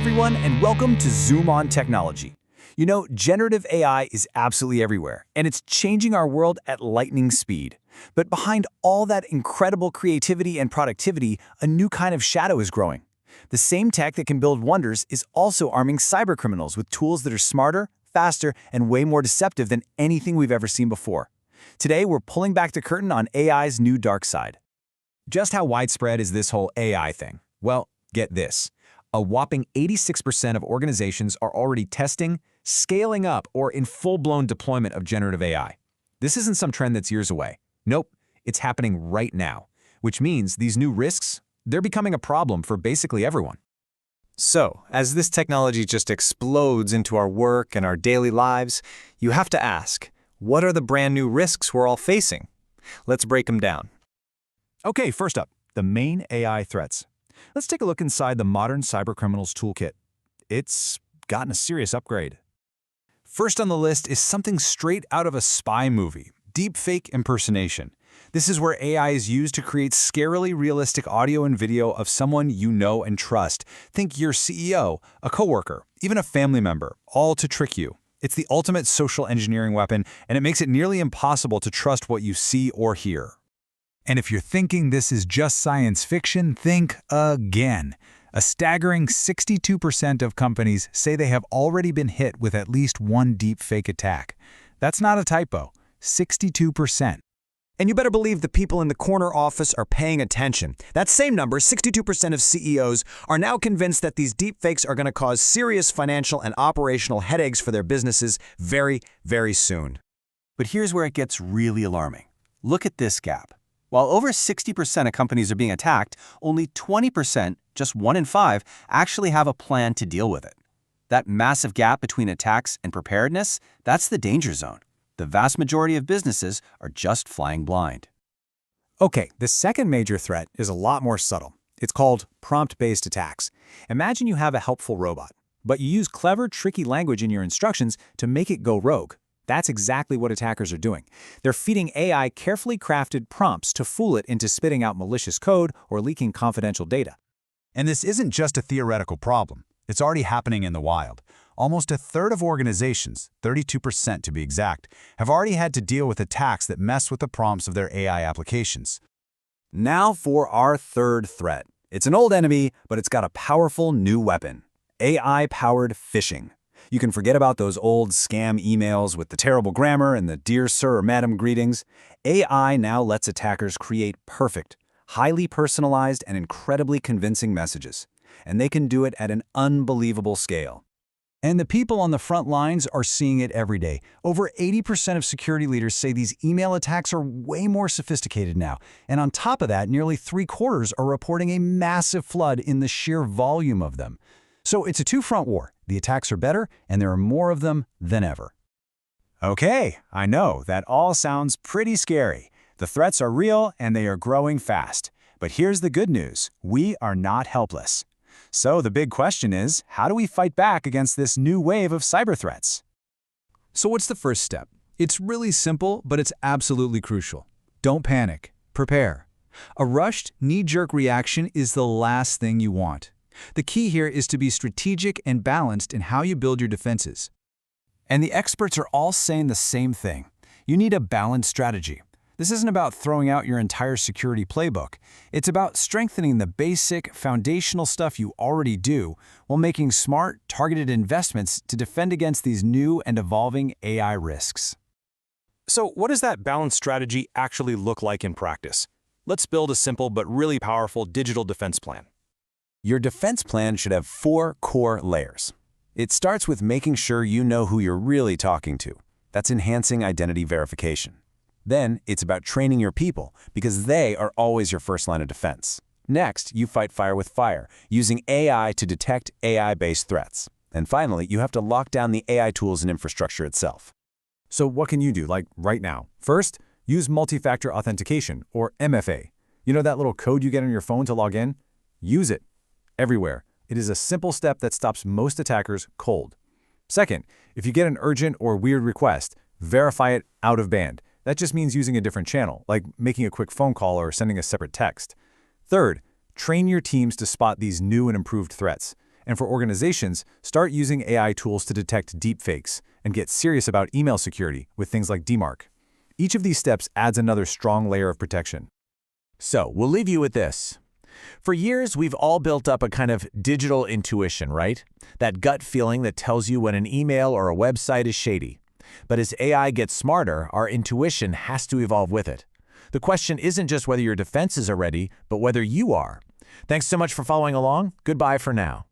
everyone, and welcome to Zoom on Technology. You know, generative AI is absolutely everywhere, and it's changing our world at lightning speed. But behind all that incredible creativity and productivity, a new kind of shadow is growing. The same tech that can build wonders is also arming cybercriminals with tools that are smarter, faster, and way more deceptive than anything we've ever seen before. Today, we're pulling back the curtain on AI's new dark side. Just how widespread is this whole AI thing? Well, get this. A whopping 86% of organizations are already testing, scaling up, or in full-blown deployment of generative AI. This isn't some trend that's years away. Nope, it's happening right now, which means these new risks, they're becoming a problem for basically everyone. So, as this technology just explodes into our work and our daily lives, you have to ask, what are the brand new risks we're all facing? Let's break them down. Okay, first up, the main AI threats. Let's take a look inside the modern cybercriminals toolkit. It's gotten a serious upgrade. First on the list is something straight out of a spy movie, deepfake impersonation. This is where AI is used to create scarily realistic audio and video of someone you know and trust. Think your CEO, a coworker, even a family member, all to trick you. It's the ultimate social engineering weapon, and it makes it nearly impossible to trust what you see or hear. And if you're thinking this is just science fiction, think again. A staggering 62% of companies say they have already been hit with at least one deepfake attack. That's not a typo, 62%. And you better believe the people in the corner office are paying attention. That same number, 62% of CEOs, are now convinced that these deepfakes are going to cause serious financial and operational headaches for their businesses very, very soon. But here's where it gets really alarming. Look at this gap. While over 60% of companies are being attacked, only 20%, just 1 in 5, actually have a plan to deal with it. That massive gap between attacks and preparedness, that's the danger zone. The vast majority of businesses are just flying blind. Okay, the second major threat is a lot more subtle. It's called prompt-based attacks. Imagine you have a helpful robot, but you use clever, tricky language in your instructions to make it go rogue. That's exactly what attackers are doing. They're feeding AI carefully crafted prompts to fool it into spitting out malicious code or leaking confidential data. And this isn't just a theoretical problem. It's already happening in the wild. Almost a third of organizations, 32% to be exact, have already had to deal with attacks that mess with the prompts of their AI applications. Now for our third threat. It's an old enemy, but it's got a powerful new weapon. AI-powered phishing. You can forget about those old scam emails with the terrible grammar and the "Dear Sir" or "Madam" greetings. AI now lets attackers create perfect, highly personalized, and incredibly convincing messages. And they can do it at an unbelievable scale. And the people on the front lines are seeing it every day. Over 80% of security leaders say these email attacks are way more sophisticated now. And on top of that, nearly 3/4 are reporting a massive flood in the sheer volume of them. So it's a two-front war. The attacks are better, and there are more of them than ever. Okay, I know, that all sounds pretty scary. The threats are real, and they are growing fast. But here's the good news. We are not helpless. So the big question is, how do we fight back against this new wave of cyber threats? So what's the first step? It's really simple, but it's absolutely crucial. Don't panic. Prepare. A rushed, knee-jerk reaction is the last thing you want. The key here is to be strategic and balanced in how you build your defenses. And the experts are all saying the same thing. You need a balanced strategy. This isn't about throwing out your entire security playbook. It's about strengthening the basic, foundational stuff you already do while making smart, targeted investments to defend against these new and evolving AI risks. So what does that balanced strategy actually look like in practice? Let's build a simple but really powerful digital defense plan. Your defense plan should have 4 core layers. It starts with making sure you know who you're really talking to. That's enhancing identity verification. Then, it's about training your people, because they are always your first line of defense. Next, you fight fire with fire, using AI to detect AI-based threats. And finally, you have to lock down the AI tools and infrastructure itself. So what can you do, like right now? First, use multi-factor authentication, or MFA. You know that little code you get on your phone to log in? Use it. Everywhere. It is a simple step that stops most attackers cold. Second, if you get an urgent or weird request, verify it out of band. That just means using a different channel, like making a quick phone call or sending a separate text. Third, train your teams to spot these new and improved threats. And for organizations, start using AI tools to detect deepfakes and get serious about email security with things like DMARC. Each of these steps adds another strong layer of protection. So, we'll leave you with this. For years, we've all built up a kind of digital intuition, right? That gut feeling that tells you when an email or a website is shady. But as AI gets smarter, our intuition has to evolve with it. The question isn't just whether your defenses are ready, but whether you are. Thanks so much for following along. Goodbye for now.